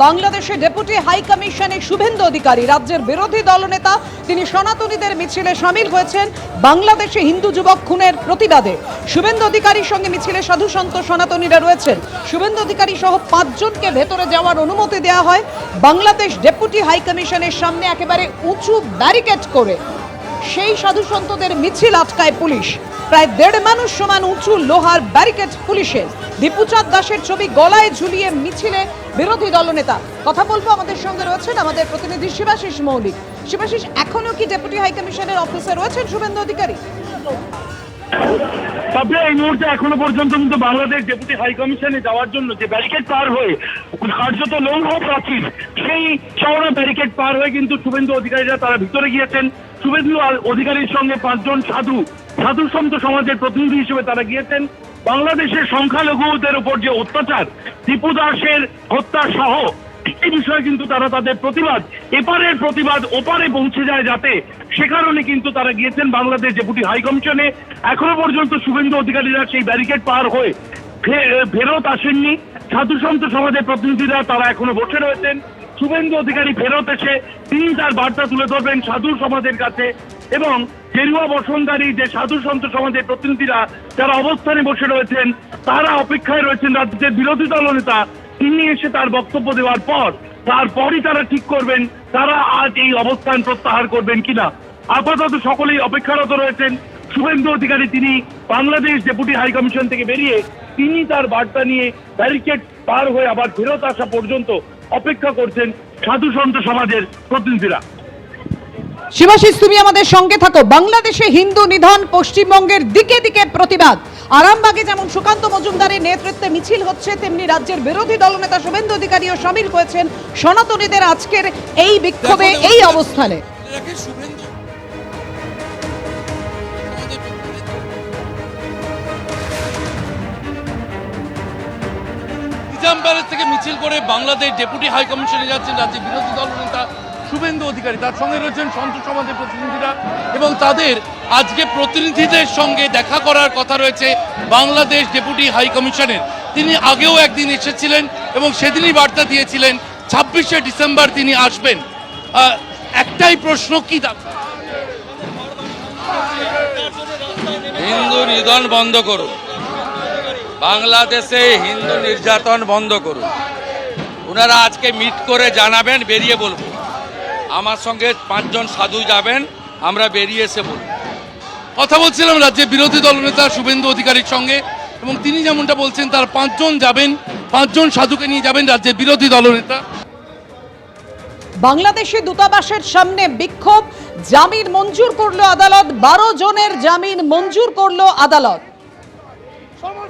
বাংলাদেশে deputy high কমিশনে শুভেন্দু অধিকারী, রাজ্যের বিরোধী দলনেতা। তিনি সনাতনীদের মিছিলে সামিল হয়েছেন বাংলাদেশে হিন্দু যুবক খুনের প্রতিবাদে। শুভেন্দু অধিকারীর সঙ্গে মিছিলে সাধু সন্ত সনাতনীরা রয়েছেন। শুভেন্দু অধিকারী সহ 5 জনকে ভেতরে যাওয়ার অনুমতি দেওয়া হয়। বাংলাদেশ ডেপুটি হাই কমিশনের সামনে একেবারে উঁচু ব্যারিকেড করে সেই সাধু সন্তদের মিছিল আটকায় পুলিশ। প্রায় 1.5 মানুষ সমান উঁচু লোহার ব্যারিকেড পুলিশের। দীপুচাঁদ দাসের ছবি গলায় ঝুলিয়ে মিছিলে বিরোধী দলনেতা। কথা বলবো, আমাদের সঙ্গে রয়েছেন আমাদের প্রতিনিধি শিবাশিস মৌলিক। শিবাশিস, এখনো কি ডেপুটি হাই কমিশনের অফিসে রয়েছেন শুভেন্দু অধিকারী? তবে এই মুহূর্তে এখনো পর্যন্ত কিন্তু বাংলাদেশ ডেপুটি হাই কমিশনে যাওয়ার জন্য যে ব্যারিকেড পার হয়ে কার্যত লৌহ প্রাচীর, সেই চওড়া ব্যারিকেড পার হয়ে কিন্তু শুভেন্দু অধিকারীরা তারা ভিতরে গিয়েছেন। শুভেন্দু অধিকারীর সঙ্গে 5 জন সাধু সন্ত সমাজের প্রতিনিধি হিসেবে তারা গিয়েছেন। বাংলাদেশের সংখ্যালঘুদের উপর যে অত্যাচার, দীপু দাসের হত্যা সহ এই বিষয়ে কিন্তু তারা তাদের প্রতিবাদ, এপারের প্রতিবাদ ওপারে পৌঁছে যায় যাতে, সে কারণে কিন্তু তারা গিয়েছেন বাংলাদেশ ডেপুটি হাই কমিশনে। এখনো পর্যন্ত শুভেন্দু অধিকারীরা সেই ব্যারিকেড পার হয়ে ফেরত আসেননি। সাধু সন্ত সমাজের প্রতিনিধিরা তারা এখনো বসে রয়েছেন। শুভেন্দু অধিকারী ফেরত এসে তিনি তার বার্তা তুলে ধরবেন সাধু সমাজের কাছে, এবং গেরুয়া বসনধারী যে সাধু সন্ত সমাজের প্রতিনিধিরা যারা অবস্থানে বসে রয়েছেন, তারা অপেক্ষায় রয়েছেন রাজ্যের বিরোধী দলনেতা তিনি এসে তার বক্তব্য দেওয়ার পর, তারপরই তারা ঠিক করবেন তারা আজ এই অবস্থান প্রত্যাহার করবেন কিনা। আপাতত সকলেই অপেক্ষারত রয়েছেন। শুভেন্দু অধিকারী তিনি বাংলাদেশ ডেপুটি হাই কমিশন থেকে বেরিয়ে তিনি তার বার্তা নিয়ে ব্যারিকেড পার হয়ে আবার ফেরত আসা পর্যন্ত অপেক্ষা করছেন সাধু সন্ত সমাজের প্রতিনিধিরা। শিবাশিস, তুমি আমাদের সঙ্গে থাকো। বাংলাদেশে হিন্দু নিধন, পশ্চিমবঙ্গের দিকে দিকে প্রতিবাদ। আরামবাগে যেমন সুকান্ত মজুমদারের নেতৃত্বে মিছিল হচ্ছে, তেমনি রাজ্যের বিরোধী দলনেতা শুভেন্দু অধিকারীও সামিল হয়েছেন সনাতনীদের আজকের এই বিক্ষোভে, এই অবস্থানে। নিজাম প্যালেস থেকে মিছিল করে বাংলাদেশ ডেপুটি হাই কমিশনে যাচ্ছেন রাজ্যের বিরোধী দলনেতা শুভেন্দু অধিকারী। তার সঙ্গে রয়েছেন সন্ত সমাজের প্রতিনিধিরা, এবং তাদের আজকে প্রতিনিধিদের সঙ্গে দেখা করার কথা রয়েছে বাংলাদেশ ডেপুটি হাই কমিশনের। তিনি আগেও একদিন এসেছিলেন এবং সেদিনই বার্তা দিয়েছিলেন 26শে ডিসেম্বর তিনি আসবেন। একটাই প্রশ্ন, কি দাবি? হিন্দু নিধন বন্ধ করুন, বাংলাদেশে হিন্দু নির্যাতন বন্ধ করুন। ওনারা আজকে মিট করে জানাবেন, বেরিয়ে বলবো। আমার সঙ্গে 5 জন সাধু যাবেন, আমরা বেরিয়ে এসে বলবো। কথা বলছিলাম রাজ্যের বিরোধী দলনেতা শুভেন্দু অধিকারীর সঙ্গে, এবং তিনি যেমনটা বলছেন তার 5 জন যাবেন, 5 জন সাধুকে নিয়ে যাবেন রাজ্যের বিরোধী দলনেতা। বাংলাদেশি দূতাবাসের সামনে বিক্ষোভ, জামিন মঞ্জুর করলো আদালত। 12 জনের জামিন মঞ্জুর করলো আদালত।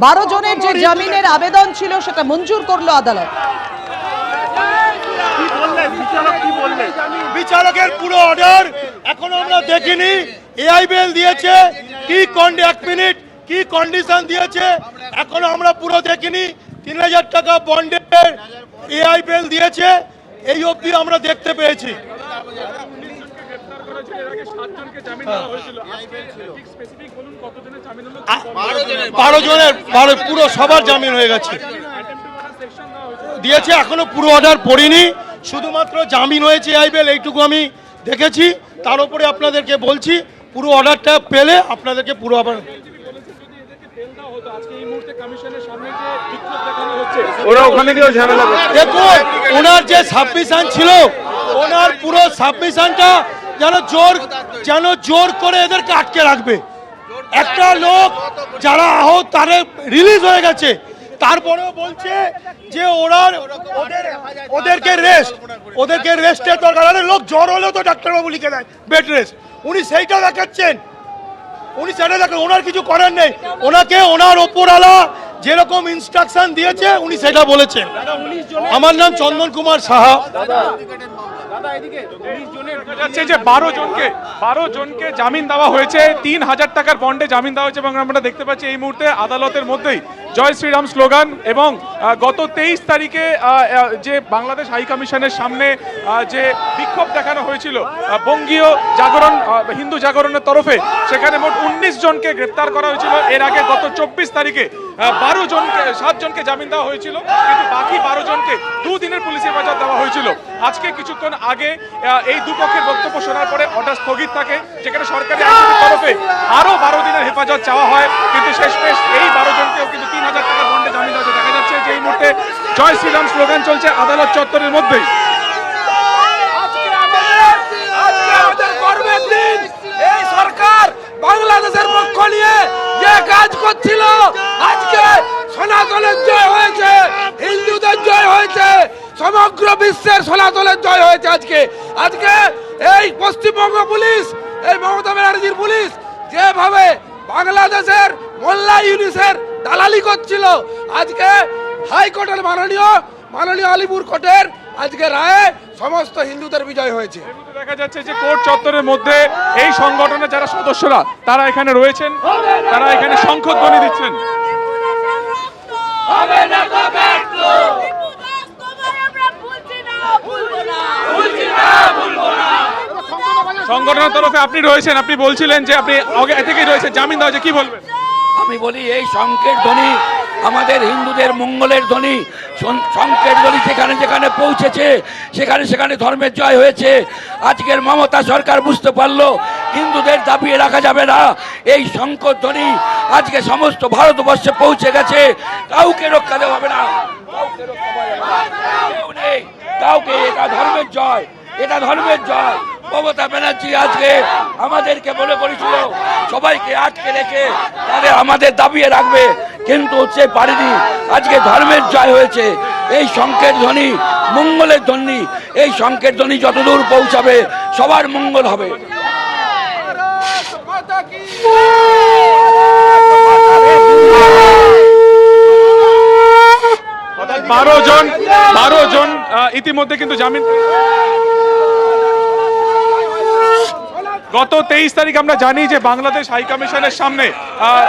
12 জনের যে জামিনের আবেদন ছিল সেটা মঞ্জুর করলো আদালত। বিচারকের পুরো অর্ডার এখনো আমরা দেখিনি। এআই বেল দিয়েছে, কি 1 মিনিট কি কন্ডিশন দিয়েছে এখনো আমরা পুরো দেখিনি। 3000 টাকা বন্ডের এআই বেল দিয়েছে, এই অবধি আমরা দেখতে পেয়েছি। 12 জনের পুরো সবার জামিন হয়ে গেছে, দিয়েছে। এখনো পুরো অর্ডার পড়িনি, শুধুমাত্র জামিন হয়েছে এআই বেল, এইটুকু আমি দেখেছি। তার উপরে আপনাদেরকে বলছি, পুরো অর্ডারটা পেলে আপনাদেরকে পুরো আবার দেখুন, ওনার যে সাবমিশন ছিল, ওনার পুরো সাবমিশনটা যেন জোর করে এদেরকে আটকে রাখবে। একটা লোক যারা আহত তাদের রিলিজ হয়ে গেছে, তারপরেও বলছে যে ওদেরকে রেস্টের দরকার। আরে লোক জ্বর হলেও তো ডাক্তারবাবু লিখে দেয় বেড রেস্ট, উনি সেইটা দেখাচ্ছেন, ওনার কিছু করার নেই। ওনাকে ওনার ওপরওয়ালা যেরকম ইনস্ট্রাকশন দিয়েছে উনি সেটা বলেছেন। আমার নাম চন্দন কুমার সাহা। যে 12 জনকে জামিন দেওয়া হয়েছে, 3000 টাকার বন্ডে জামিন দেওয়া হয়েছে, এবং আমরা দেখতে পাচ্ছি এই মুহূর্তে আদালতের মধ্যেই জয় শ্রীরাম স্লোগান। এবং গত 23 তারিখে যে বাংলাদেশ হাই কমিশনের সামনে যে বিক্ষোভ দেখানো হয়েছিল বঙ্গীয় জাগরণ, হিন্দু জাগরণের তরফে, সেখানে মোট 19 জনকে গ্রেপ্তার করা হয়েছিল। এর আগে গত 24 তারিখে 7 জনকে জামিন দেওয়া হয়েছিল, কিন্তু বাকি 12 জনকে 2 দিনের পুলিশ হেফাজত দেওয়া হয়েছিল। আজকে কিছুক্ষণ আগে এই দুপক্ষের বক্তব্য শোনার পরে অর্ডার স্থগিত থাকে, যেখানে সরকারি আইনের তরফে আরো 12 দিনের হেফাজত চাওয়া হয়, কিন্তু শেষমেশ এই 12 জনকেও কিন্তু 3000 টাকার বন্ডে জামিন দেওয়া হয়েছে। দেখা যাচ্ছে যে এই মুহূর্তে জয় শ্রীরাম স্লোগান চলছে আদালত চত্বরের মধ্যেই। এই সরকার বাংলাদেশের পক্ষ নিয়ে যে কাজ করছিল, আজকে সনাতনের জয় হয়েছে, হিন্দুদের জয় হয়েছে, সমগ্র বিশ্বের সনাতনের জয় হয়েছে। আজকে এই পশ্চিমবঙ্গ পুলিশ, এই মমতা ব্যানার্জির পুলিশ যেভাবে বাংলাদেশের মোল্লা ইউনিসের দালালি করছিল, আজকে হাইকোর্টের মাননীয় আলিপুর কোর্টের আজকে রায়ে সমস্ত হিন্দুদের বিজয় হয়েছে। দেখা যাচ্ছে যে কোর্ট চত্বরের মধ্যে এই সংগঠনের যারা সদস্যরা তারা এখানে রয়েছেন, তারা এখানে শঙ্খধ্বনি দিচ্ছেন। সংগঠনের তরফে আপনি রয়েছেন, আপনি বলছিলেন যে আপনি আগে থেকেই রয়েছেন, জামিন দেওয়া হয়েছে, কি বলবেন? আমি বলি এই শঙ্কের ধ্বনি আমাদের হিন্দুদের মঙ্গলের ধ্বনি। শঙ্কের ধ্বনি যেখানে যেখানে পৌঁছেছে সেখানে সেখানে ধর্মের জয় হয়েছে। আজকের মমতা সরকার বুঝতে পারলো হিন্দুদের দাবিয়ে রাখা যাবে না। এই শঙ্কর ধ্বনি আজকে সমস্ত ভারতবর্ষে পৌঁছে গেছে, কাউকে রক্ষা দেওয়া হবে না, কাউকে রক্ষা দেওয়া যাবে না, কেউ নেই কাউকে। এটা ধর্মের জয়, এটা ধর্মের জয়। মমতা ব্যানার্জি আজকে আমাদেরকে মনে করেছিল সবাইকে আটকে রেখে তাদের আমাদের দাবিয়ে রাখবে, কিন্তু সে পারেনি। আজকে ধর্মের জয় হয়েছে। এই শঙ্কের ধ্বনি মঙ্গলের ধ্বনি, এই শঙ্কের ধ্বনি যতদূর পৌঁছাবে সবার মঙ্গল হবে। অর্থাৎ 12 জন ইতিমধ্যে কিন্তু জামিন। গত 23 তারিখ আমরা জানি যে বাংলাদেশ হাই কমিশনের সামনে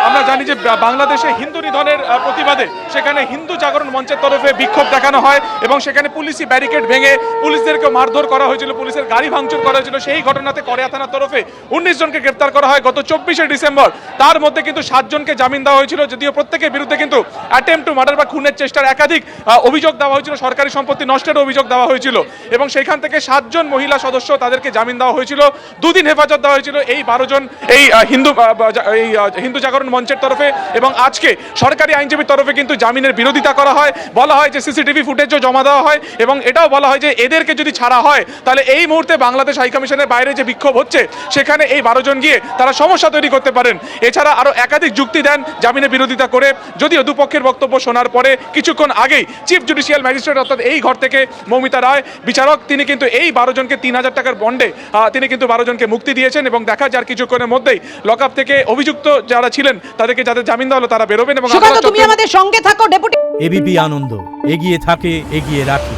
আমরা জানি যে বাংলাদেশে হিন্দু নিধনের প্রতিবাদে সেখানে হিন্দু জাগরণ মঞ্চের তরফে বিক্ষোভ দেখানো হয় এবং সেখানে পুলিশি ব্যারিকেড ভেঙে পুলিশদেরকে মারধর করা হয়েছিল, পুলিশের গাড়ি ভাঙচুর করা হয়েছিল। সেই ঘটনাতে কড়িয়া থানার তরফে 19 জনকে গ্রেপ্তার করা হয় গত 24শে ডিসেম্বর। তার মধ্যে কিন্তু 7 জনকে জামিন দেওয়া হয়েছিল, যদিও প্রত্যেকের বিরুদ্ধে কিন্তু অ্যাটেম্প টু মার্ডার বা খুনের চেষ্টার একাধিক অভিযোগ দেওয়া হয়েছিল, সরকারি সম্পত্তি নষ্টের অভিযোগ দেওয়া হয়েছিল এবং সেখান থেকে 7 জন মহিলা সদস্য তাদেরকে জামিন দেওয়া হয়েছিল, 2 দিন হেফাজত দেওয়া হয়েছিল এই 12 জন এই হিন্দু জাগরণ মঞ্চের তরফে। এবং আজকে সরকারি আইনজীবীর তরফে কিন্তু জামিনের বিরোধিতা করা হয়, বলা হয় যে সিসিটিভি ফুটেজও জমা দেওয়া হয় এবং এটাও বলা হয় যে এদেরকে যদি ছাড়া হয় তাহলে এই মুহূর্তে বাংলাদেশ হাইকমিশনের বাইরে যে বিক্ষোভ হচ্ছে সেখানে এই 12 জন গিয়ে তারা সমস্যা তৈরি করতে পারেন। এছাড়া আরো একাধিক যুক্তি দেন জামিনের বিরোধিতা করে, যদিও দুপক্ষের বক্তব্য শোনার পরে কিছুক্ষণ আগেই চিফ জুডিশিয়াল ম্যাজিস্ট্রেট অর্থাৎ এই ঘর থেকে মৌমিতা রায় বিচারক তিনি কিন্তু এই 12 জনকে 3000 টাকার বন্ডে তিনি কিন্তু 12 জনকে মুক্তি দিয়েছেন এবং দেখা যার কিছুক্ষণের মধ্যেই লকআপ থেকে অভিযুক্ত যারা ছিলেন তাদেরকে যাদের জামিন দেওয়া হলো তারা বেরোবেন। এবং তুমি আমাদের সঙ্গে থাকো ডেপুটি। এবিপি আনন্দ এগিয়ে থাকে, এগিয়ে রাখে।